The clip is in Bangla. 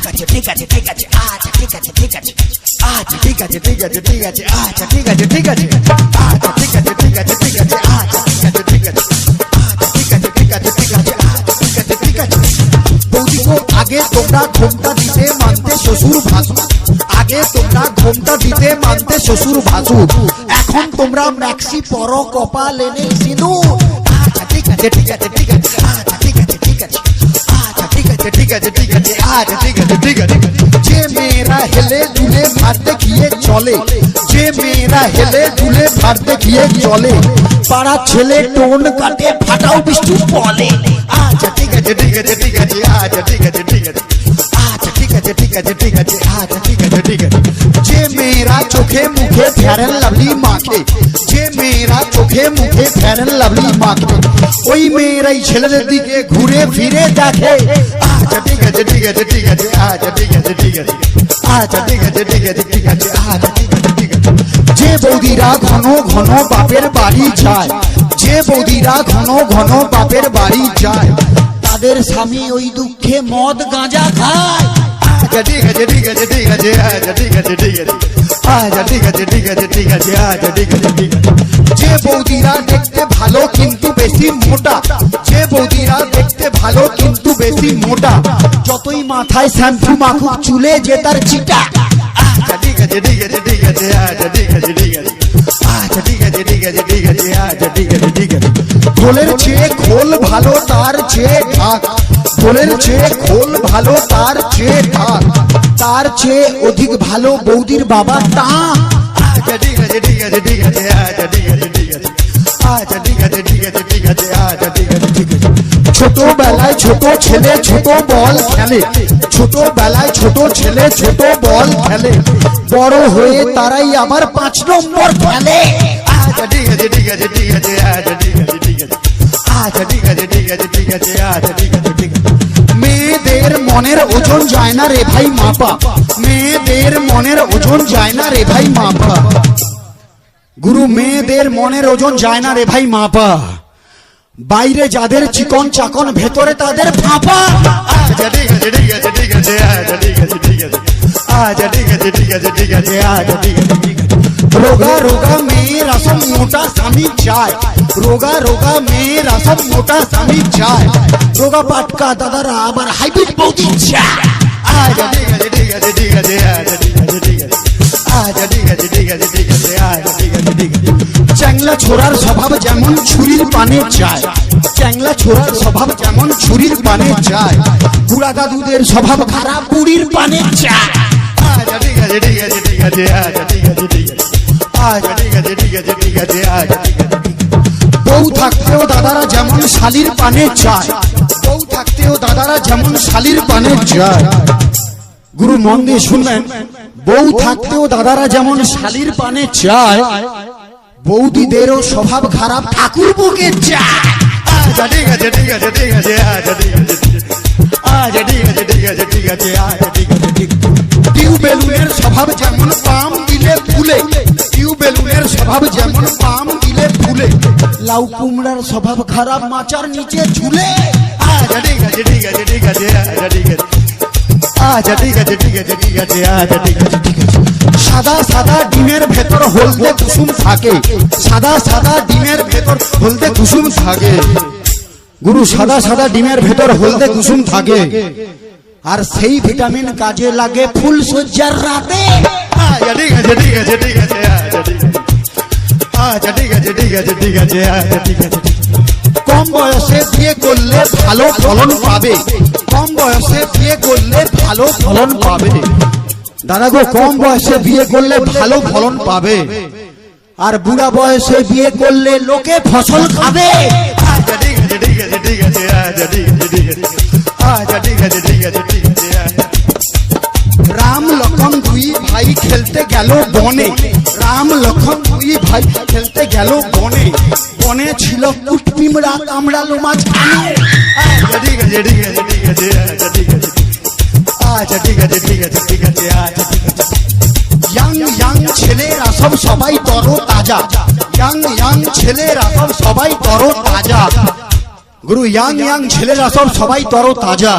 আছে ঠিক আছে ঠিক আছে আচ্ছা ঠিক আছে ঠিক আছে আচ্ছা ঠিক আছে ঠিক আছে ঠিক আছে আচ্ছা ঠিক আছে ঠিক আছে আচ্ছা ঠিক আছে ঠিক আছে ঠিক আছে আচ্ছা ঠিক আছে ঠিক আছে আচ্ছা ঠিক আছে ঠিক আছে ঠিক আছে আচ্ছা ঠিক আছে ঠিক আছে। বৌদি গো আগে তোমরা ঘোমটা দিতে মানতে শ্বশুর ভাসুর, আগে তোমরা ঘোমটা দিতে মানতে শ্বশুর ভাসুর, এখন তোমরা ম্যাক্সি পরো কপাল এনে সিঁদুর। আচ্ছা ঠিক আছে ঠিক আছে ঠিক আছে আচ্ছা ঠিক আছে ঠিক আছে আচ্ছা ঠিক আছে ঠিক আছে ঠিক আছে আচ্ছা ঠিক আছে ঠিক আছে। যে মেয়েরা হেলে দুলে ভারতে গিয়ে চলে, যে মেয়েরা হেলে দুলে ভারতে গিয়ে চলে, পাড়া ছেলে টোন কাটে ফাটাও বৃষ্টি বলে। আচ্ছা ঠিক আছে ঠিক আছে ঠিক আছে আচ্ছা ঠিক আছে ঠিক আছে আচ্ছা ঠিক আছে ঠিক আছে ঠিক আছে আচ্ছা ঠিক আছে ঠিক আছে। যে মেয়েরা চোখে মুখে ফেয়ার এন্ড লাভলি মাখে, যে মেয়েরা চোখে মুখে ফেয়ার এন্ড লাভলি মাখে, ওই মেয়েরাই ছেলেদের দিকে ঘুরে ফিরে দেখে। আচ্ছা ঠিক আছে ঠিক আছে ঠিক আছে আচ্ছা ঠিক আছে ঠিক আছে আচ্ছা ঠিক আছে ঠিক আছে ঠিক আছে আচ্ছা ঠিক আছে ঠিক আছে। যে বৌদিরা ঘন ঘন বাপের বাড়ি যায়, যে বৌদিরা ঘন ঘন বাপের বাড়ি যায়, তাদের স্বামী ওই দুঃখে মদ গাঁজা খায়। আচ্ছা ঠিক আছে ঠিক আছে ঠিক আছে আচ্ছা ঠিক আছে ঠিক আছে আচ্ছা ঠিক আছে ঠিক আছে ঠিক আছে আচ্ছা ঠিক আছে ঠিক আছে। যে বৌদিরা দেখতে ভালো কিন্তু বেশি মোটা, যে বৌদিরা দেখতে ভালো কিন্তু বেশি মোটা, যতই মাথায় শ্যাম্পু মাখুক চুলে যে তার চিটা। আচ্ছা ঠিক আছে ঠিক আছে ঠিক আছে আচ্ছা ঠিক আছে ঠিক আছে আচ্ছা ঠিক আছে ঠিক আছে ঠিক আছে আচ্ছা ঠিক আছে ঠিক আছে। খোলের চেয়ে খোল ভালো তার চেয়ে ঢাক, খোলের চেয়ে খোল ভালো তার চেয়ে ঢাক, তার চেয়ে অধিক ভালো বৌদির বাবা টাক। আচ্ছা ঠিক আছে ঠিক আছে ঠিক আছে আচ্ছা ঠিক আছে ঠিক আছে আচ্ছা ঠিক আছে ঠিক আছে ঠিক আছে আচ্ছা ঠিক আছে ঠিক আছে। ছোটবেলায় ছোট ছেলে ছোট বল খেলে, ছোটবেলায় ছোট ছেলে ছোট বল খেলে, বড় হয়ে তারাই আবার 5 নম্বর খেলে। আচ্ছা ঠিক আছে ঠিক আছে ঠিক আছে আচ্ছা ঠিক আছে ঠিক আছে আচ্ছা ঠিক আছে ঠিক আছে ঠিক আছে আচ্ছা ঠিক আছে ঠিক আছে। মেয়েদের মনের ওজন যায় না রে ভাই মাপা, মেয়েদের মনের ওজন যায় না রে ভাই মাপা, গুরু মেয়েদের মনের ওজন যায় না রে ভাই মাপা, বাইরে যাদের চিকন চাকন ভেতরে তাদের ফাঁপা। আচ্ছা ঠিক আছে ঠিক আছে ঠিক আছে আচ্ছা ঠিক আছে ঠিক আছে আচ্ছা ঠিক আছে ঠিক আছে ঠিক আছে আচ্ছা ঠিক আছে ঠিক আছে। রোগা রোগা মেয়ের আসম মোটা স্বামী চায়, রোগা রোগা মেয়ের আসম মোটা স্বামী চায়, রোগা পাটকা দাদারা আবার হাইব্রিড বৌদি চায়। আচ্ছা ঠিক আছে ঠিক আছে ঠিক আছে আচ্ছা ঠিক আছে ঠিক আছে আচ্ছা ঠিক আছে ঠিক আছে ঠিক আছে আচ্ছা ঠিক আছে ঠিক আছে। চ্যাংলা ছোড়ার স্বভাব যেমন ছুরির পানে চায়, চ্যাংলা ছোড়ার স্বভাব যেমন ছুরির পানে চায়, বুড়া দাদুদের স্বভাব খারাপ বুড়ির পানে চায়। আচ্ছা ঠিক আছে ঠিক আছে ঠিক আছে আচ্ছা ঠিক আছে ঠিক আছে আচ্ছা ঠিক আছে ঠিক আছে ঠিক আছে আচ্ছা ঠিক আছে ঠিক আছে। বউ থাকতেও দাদারা যেমন শালির পানে চায়, বউ থাকতেও দাদারা যেমন শালির পানে চায়। গুরু মন দিয়ে শুনবেন, বউ থাকতেও দাদারা যেমন শালির পানে চায়, বৌদিদেরও স্বভাব খারাপ ঠাকুর বুকে চায়। আচ্ছা ঠিক আছে ঠিক আছে ঠিক আছে আচ্ছা ঠিক আছে আচ্ছা ঠিক আছে ঠিক আছে ঠিক আছে আচ্ছা ঠিক আছে ঠিক আছে। টিউবেলুনের স্বভাব যেমন পাম দিলে ফুলে, টিউবেলুনের স্বভাব যেমন পাম দিলে ফুলে, লাউ কুমড়ার স্বভাব খারাপ মাচার নিচে ঝুলে। আচ্ছা ঠিক আছে ঠিক আছে ঠিক আছে আচ্ছা ঠিক আছে আচ্ছা ঠিক আছে ঠিক আছে ঠিক আছে আচ্ছা ঠিক আছে ঠিক আছে। সাদা সাদা ডিমের ভেতর হলদে কুসুম থাকে, সাদা সাদা ডিমের ভেতর হলদে কুসুম থাকে, গুরু সাদা সাদা ডিমের ভেতর হলদে কুসুম থাকে, আর সেই ভিটামিন কাজে লাগে ফুল সজ্জার রাতে। আচ্ছা ঠিক আছে ঠিক আছে ঠিক আছে আচ্ছা ঠিক আছে আচ্ছা ঠিক আছে ঠিক আছে ঠিক আছে আচ্ছা ঠিক আছে। কম বয়সে বিয়ে করলে ভালো ফলন পাবে, কম বয়সে বিয়ে করলে ভালো ফলন পাবে। দাদা গো কম বয়সে বিয়ে করলে ভালো ফলন পাবে, আর বুড়া বয়সে বিয়ে করলে লোকে ফসল খাবে। আচ্ছা ঠিক আছে ঠিক আছে ঠিক আছে আচ্ছা ঠিক আছে ঠিক আছে আচ্ছা ঠিক আছে ঠিক আছে ঠিক আছে আচ্ছা। রাম লক্ষণ দুই ভাই খেলতে গেল বনে, রাম লক্ষণ দুই ভাই খেলতে গেল বনে, বনে ছিল কুটপিমড়া কামড়ালো মাঝখানে। আচ্ছা ঠিক আছে ঠিক আছে ঠিক আছে আচ্ছা ঠিক আছে আচ্ছা ঠিক আছে ঠিক আছে ঠিক আছে আচ্ছা ঠিক আছে। ইয়াং ইয়াং ছেলেরা সব সবাই তরো তাজা, ইয়াং ইয়াং ছেলেরা সব সবাই তরো তাজা, গুরু ইয়াং ইয়াং ছেলেরা সব সবাই তরো তাজা।